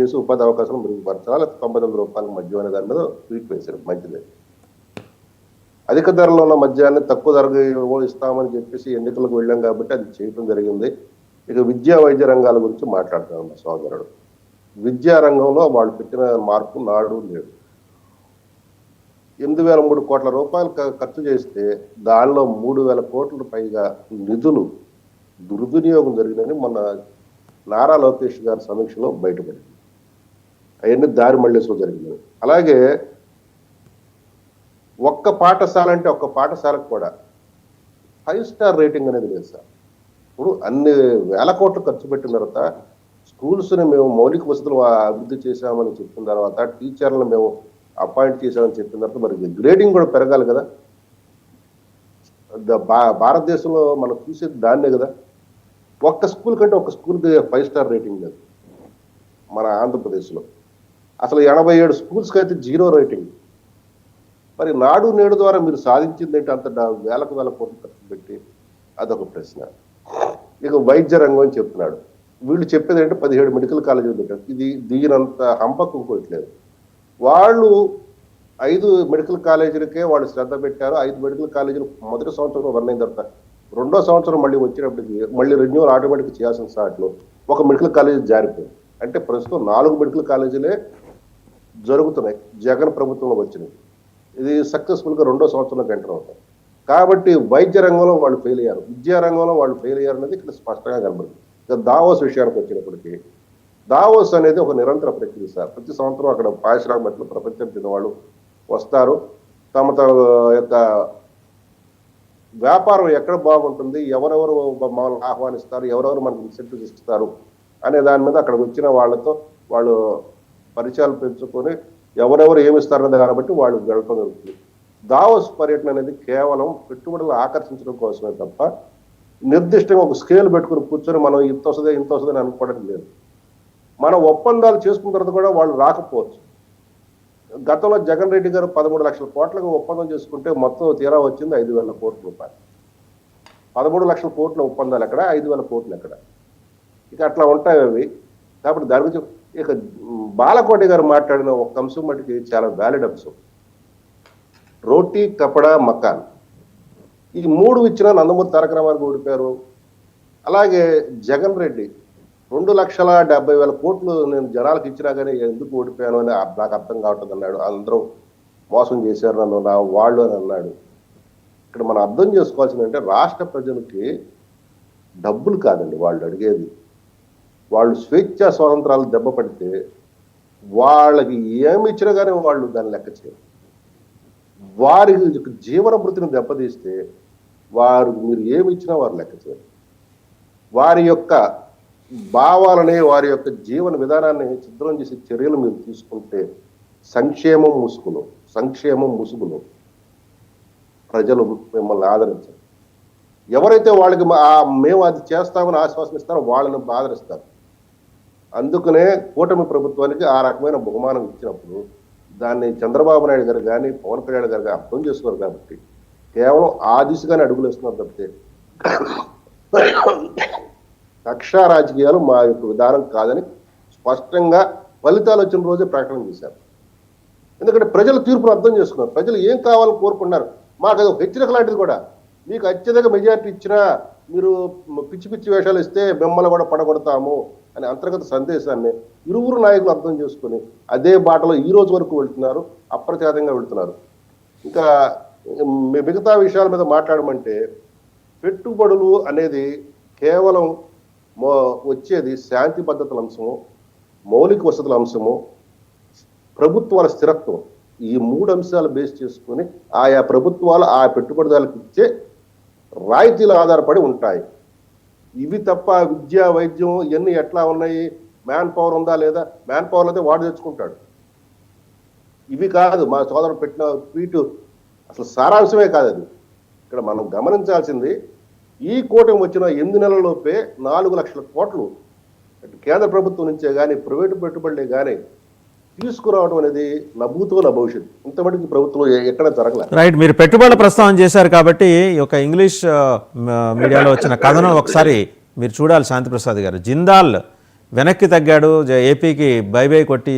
చేసి ఉపాధి అవకాశాలు మెరుగుపరచాలా, లేకపోతే రూ. 99 మద్యం అనే దాని మీద ట్వీట్ వేశారు. మంచిదే. అధిక ధరలో ఉన్న మద్యాన్ని తక్కువ ధరకు ఇస్తామని చెప్పేసి ఎన్నికలకు వెళ్ళాం కాబట్టి అది చేయడం జరిగింది. ఇక విద్యా వైద్య రంగాల గురించి మాట్లాడుతున్నాను మా సోదరుడు. విద్యా రంగంలో వాళ్ళు పెట్టిన మార్పు నాడు నేడు. 8,003 కోట్ల రూపాయలు ఖర్చు చేస్తే దానిలో 3,000 కోట్ల పైగా నిధులు దుర్వినియోగం జరిగిందని మొన్న నారా లోకేష్ గారి సమీక్షలో బయటపడింది. అవన్నీ దారి మళ్లేసో జరిగిందని. అలాగే ఒక్క పాఠశాల అంటే ఒక్క పాఠశాలకు కూడా 5 స్టార్ రేటింగ్ అనేది లేదు సార్. ఇప్పుడు అన్ని వేల కోట్లు ఖర్చు పెట్టిన తర్వాత స్కూల్స్ని మేము మౌలిక వసతులు అభివృద్ధి చేశామని చెప్పిన తర్వాత, టీచర్లను మేము అపాయింట్ చేశామని చెప్పిన తర్వాత మరి గ్రేడింగ్ కూడా పెరగాలి కదా. భారతదేశంలో మనం చూసేది దాన్నే కదా. ఒక్క స్కూల్ కంటే ఒక్క స్కూల్కి 5 స్టార్ రేటింగ్ లేదు మన ఆంధ్రప్రదేశ్లో. అసలు 87 స్కూల్స్కి అయితే 0 రేటింగ్. మరి నాడు నేడు ద్వారా మీరు సాధించింది ఏంటి అంత వేల కోట్లు ఖర్చు పెట్టి? అదొక ప్రశ్న. ఇక వైద్య రంగం అని చెప్తున్నాడు. వీళ్ళు చెప్పేది ఏంటంటే 17 మెడికల్ కాలేజీలు పెట్టారు. దీనంత హంపకు ఇంకోట్లేదు. వాళ్ళు 5 మెడికల్ కాలేజీలకే వాళ్ళు శ్రద్ధ పెట్టారు. 5 మెడికల్ కాలేజీలు మొదటి సంవత్సరం రన్ అయిన తర్వాత రెండో సంవత్సరం మళ్ళీ వచ్చినప్పటికీ మళ్ళీ రెన్యూవల్ ఆటోమేటిక్ చేయాల్సిన సాట్లో ఒక మెడికల్ కాలేజీ జారిపోయింది. అంటే ప్రస్తుతం 4 మెడికల్ కాలేజీలే జరుగుతున్నాయి జగన్ ప్రభుత్వంలో వచ్చినాయి. ఇది సక్సెస్ఫుల్గా రెండో సంవత్సరంలోకి ఎంటర్ అవుతాయి. కాబట్టి వైద్య రంగంలో వాళ్ళు ఫెయిల్ అయ్యారు, విద్యా రంగంలో వాళ్ళు ఫెయిల్ అయ్యారు అనేది ఇక్కడ స్పష్టంగా కనబడుతుంది. ఇక దావోస్ విషయానికి వచ్చినప్పటికీ దావోస్ అనేది ఒక నిరంతర ప్రక్రియ సార్. ప్రతి సంవత్సరం అక్కడ పారిశ్రామికలు ప్రపంచం చెందిన వాళ్ళు వస్తారు. తమ యొక్క వ్యాపారం ఎక్కడ బాగుంటుంది, ఎవరెవరు మమ్మల్ని ఆహ్వానిస్తారు, ఎవరెవరు మనకు ఇన్సెంటివ్స్ ఇస్తారు అనే దాని మీద అక్కడికి వచ్చిన వాళ్ళతో వాళ్ళు పరిచయాలు పెంచుకొని ఎవరెవరు ఏమిస్తారనే దాన్ని బట్టి వాళ్ళు వెళ్ళటం జరుగుతుంది. దావోస్ పర్యటన అనేది కేవలం పెట్టుబడులు ఆకర్షించడం కోసమే తప్ప నిర్దిష్టంగా ఒక స్కేల్ పెట్టుకుని కూర్చొని మనం ఇంత వస్తుంది అనుకోవడం లేదు. మన ఒప్పందాలు చేసుకున్న తర్వాత కూడా వాళ్ళు రాకపోవచ్చు. గతంలో జగన్ రెడ్డి గారు 13 లక్షల కోట్లకు ఒప్పందం చేసుకుంటే మొత్తం తీరా వచ్చింది 5,000 కోట్ల రూపాయలు. 13 లక్షల కోట్ల ఒప్పందాలు ఎక్కడ, 5,000 కోట్లు ఎక్కడ? ఇక అట్లా ఉంటాయి అవి. కాబట్టి దాని గురించి ఇక బాలకోటి గారు మాట్లాడిన ఒక అంశం మటుకి చాలా వ్యాలిడ్ అంశం. రోటీ, కపడా, మకాన్ ఈ 3 ఇచ్చిన నందమూరి తారక రామారావు ఓడిపోయారు. అలాగే జగన్ రెడ్డి 2,70,000 కోట్లు నేను జనాలకు ఇచ్చినా కానీ ఎందుకు ఓడిపోయాను అని నాకు అర్థం కావట్లేదు అన్నాడు. అందరూ మోసం చేశారు నన్ను, నా వాళ్ళు అని అన్నాడు. ఇక్కడ మనం అర్థం చేసుకోవాల్సింది అంటే రాష్ట్ర ప్రజలకి డబ్బులు కాదండి వాళ్ళు అడిగేది. వాళ్ళు స్వేచ్ఛా స్వాతంత్రాలు దెబ్బపడితే వాళ్ళకి ఏమి ఇచ్చినా కానీ వాళ్ళు దాన్ని లెక్క చేయరు. వారి జీవన వృత్తిని దెబ్బతీస్తే వారు మీరు ఏమి ఇచ్చినా వారు లెక్క చేయరు. వారి యొక్క భావాలని, వారి యొక్క జీవన విధానాన్ని చిత్రం చేసే చర్యలు మీరు తీసుకుంటే సంక్షేమం ముసుగులు ప్రజలు మిమ్మల్ని ఆదరించారు. ఎవరైతే వాళ్ళకి మేము అది చేస్తామని ఆశ్వాసం ఇస్తారో వాళ్ళని ఆదరిస్తారు. అందుకనే కూటమి ప్రభుత్వానికి ఆ రకమైన బహుమానం ఇచ్చినప్పుడు దాన్ని చంద్రబాబు నాయుడు గారు కానీ పవన్ కళ్యాణ్ గారు కానీ అర్థం చేసుకోరు. కాబట్టి కేవలం ఆ దిశగానే అడుగులు వేస్తున్నారు తప్పితే కక్షా రాజకీయాలు మా యొక్క విధానం కాదని స్పష్టంగా ఫలితాలు వచ్చిన రోజే ప్రకటన చేశారు. ఎందుకంటే ప్రజల తీర్పును అర్థం చేసుకున్నారు. ప్రజలు ఏం కావాలని కోరుకున్నారు. మాకు అది హెచ్చరిక లాంటిది కూడా. మీకు అత్యధిక మెజార్టీ ఇచ్చినా మీరు పిచ్చి పిచ్చి వేషాలు ఇస్తే మిమ్మల్ని కూడా పడగొడతాము అనే అంతర్గత సందేశాన్ని ఇరువురు నాయకులు అర్థం చేసుకుని అదే బాటలో ఈ రోజు వరకు వెళ్తున్నారు, అప్రచారంగా వెళ్తున్నారు. ఇంకా మిగతా విషయాల మీద మాట్లాడమంటే పెట్టుబడులు అనేది కేవలం వచ్చేది శాంతి భద్రతల అంశము, మౌలిక వసతుల అంశము, ప్రభుత్వాల స్థిరత్వం. ఈ 3 అంశాలు బేస్ చేసుకుని ఆయా ప్రభుత్వాలు ఆ పెట్టుబడిదారులకు ఇచ్చే రాయితీలు ఆధారపడి ఉంటాయి. ఇవి తప్ప విద్య, వైద్యం ఇవన్నీ ఎట్లా ఉన్నాయి, మ్యాన్ పవర్ ఉందా లేదా, మ్యాన్ పవర్ అయితే వాడు తెచ్చుకుంటాడు. ఇవి కాదు మా సోదరుడు పెట్టిన ట్వీట్ అసలు సారాంశమే కాదు అది. ఇక్కడ మనం గమనించాల్సింది ఈ కూటమి వచ్చిన 8 నెలలలోపే 4 లక్షల కోట్లు కేంద్ర ప్రభుత్వం నుంచే కానీ ప్రైవేటు పెట్టుబడులే కానీ తీసుకురావడం అనేది నభూతో నా భవిష్యత్తు. ఇంతమటికి ప్రభుత్వం ఎక్కడ జరగలేదు. రైట్, మీరు పెట్టుబడుల ప్రస్తావన చేశారు కాబట్టి ఒక ఇంగ్లీష్ మీడియాలో వచ్చిన కథనం ఒకసారి మీరు చూడాలి శాంతిప్రసాద్ గారు. జిందాల్ వెనక్కి తగ్గాడు, ఏపీకి బై బై కొట్టి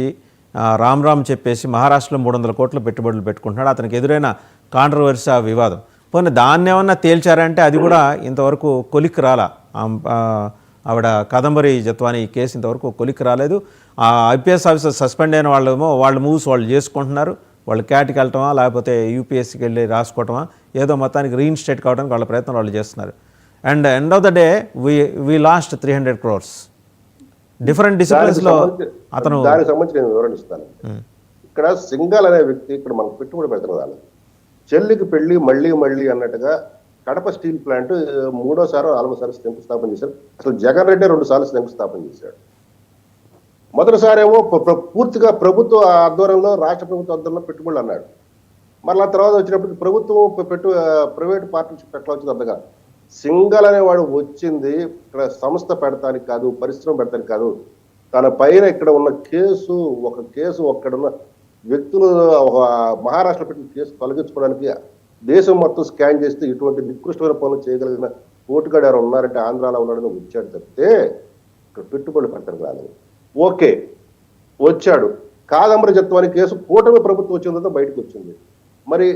రామ్ రామ్ చెప్పేసి మహారాష్ట్రలో 300 కోట్ల పెట్టుబడులు పెట్టుకుంటున్నాడు. అతనికి ఎదురైన కాంట్రవర్సీ ఆ వివాదం. పోనీ దాన్ని ఏమన్నా తేల్చారంటే అది కూడా ఇంతవరకు కొలిక్కి రాలా. ఆవిడ కాదంబరి జత్వాని ఈ కేసు ఇంతవరకు కొలిక్కి రాలేదు. ఆ ఐపీఎస్ ఆఫీసర్ సస్పెండ్ అయిన వాళ్ళేమో వాళ్ళ మూవ్స్ వాళ్ళు చేసుకుంటున్నారు. వాళ్ళు క్యాట్కి వెళ్ళటమా లేకపోతే యూపీఎస్సీకి వెళ్ళి రాసుకోవటమా, ఏదో మొత్తానికి రీఇన్స్టేట్ కావడానికి వాళ్ళ ప్రయత్నం వాళ్ళు చేస్తున్నారు. And end of the day we lost 300 crores. Different డిసిప్లిన్స్లో అతను దానికి సంబంధించి నేను వివరణ ఇస్తాను. ఇక్కడ సింగల్ అనే వ్యక్తి ఇక్కడ మనకు పెట్టుబడి పెడుతున్నారు. చెల్లికి పెళ్లి మళ్ళీ మళ్ళీ అన్నట్టుగా కడప స్టీల్ ప్లాంట్ 3వ సారి 4వ సారి శంకుస్థాపన చేశారు. అసలు జగన్ రెడ్డి 2 సార్లు శంకుస్థాపన చేశాడు. మొదటిసారి ఏమో పూర్తిగా ప్రభుత్వ ఆధ్వర్యంలో, రాష్ట్ర ప్రభుత్వ ఆధ్వర్యంలో పెట్టుబడులు అన్నాడు. మరలా తర్వాత వచ్చినప్పటికి ప్రభుత్వం ప్రైవేట్ పార్ట్నర్షిప్ ఎట్లా వచ్చింది అర్థంగా. సింగల్ అనేవాడు వచ్చింది ఇక్కడ సంస్థ పెడతానికి కాదు, పరిశ్రమ పెడతానికి కాదు. తన పైన ఇక్కడ ఉన్న కేసు, ఒక కేసు అక్కడున్న వ్యక్తులు ఒక మహారాష్ట్ర పెట్టిన కేసు తొలగించుకోవడానికి దేశం మొత్తం స్కాన్ చేస్తే ఇటువంటి నికృష్టమైన పనులు చేయగలిగిన పోటుగాడు ఎవరు ఉన్నారంటే ఆంధ్రాలో ఉన్నాడని వచ్చాడు తప్పితే ఇక్కడ పెట్టుబడులు పెడతానికి రాలేదు. ఓకే, వచ్చాడు. కాదంబరి జత్వాని కేసు కూటమి ప్రభుత్వం వచ్చిన తర్వాత బయటకు వచ్చింది. మరి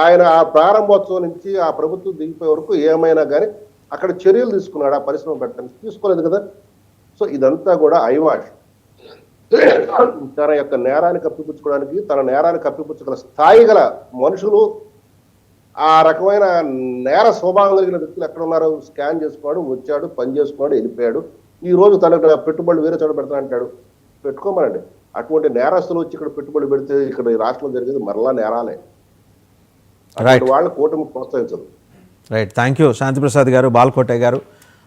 ఆయన ఆ ప్రారంభోత్సవం నుంచి ఆ ప్రభుత్వం దిగిపోయే వరకు ఏమైనా కానీ అక్కడ చర్యలు తీసుకున్నాడు ఆ పరిశ్రమ పెట్టడానికి? తీసుకోలేదు కదా. సో ఇదంతా కూడా ఐవాష్. తన యొక్క నేరాన్ని కప్పిపుచ్చుకోవడానికి, తన నేరాన్ని కప్పిపుచ్చగల స్థాయి గల మనుషులు, ఆ రకమైన నేర స్వభావం కలిగిన వ్యక్తులు ఎక్కడ ఉన్నారు? స్కాన్ చేసుకున్నాడు, వచ్చాడు, పని చేసుకున్నాడు, వెళ్ళిపోయాడు. ఈ రోజు తనకు పెట్టుబడులు వేరే చోట పెడతా అంటాడు. పెట్టుకోమనండి. అటువంటి నేరస్తులు వచ్చి ఇక్కడ పెట్టుబడి పెడితే ఇక్కడ ఈ రాష్ట్రంలో జరిగేది మరలా నేరాలే. వాళ్ళ కూటమి ప్రోత్సహించదు. రైట్. థ్యాంక్ యూ శాంతిప్రసాద్ గారు, బాల్కోటే గారు.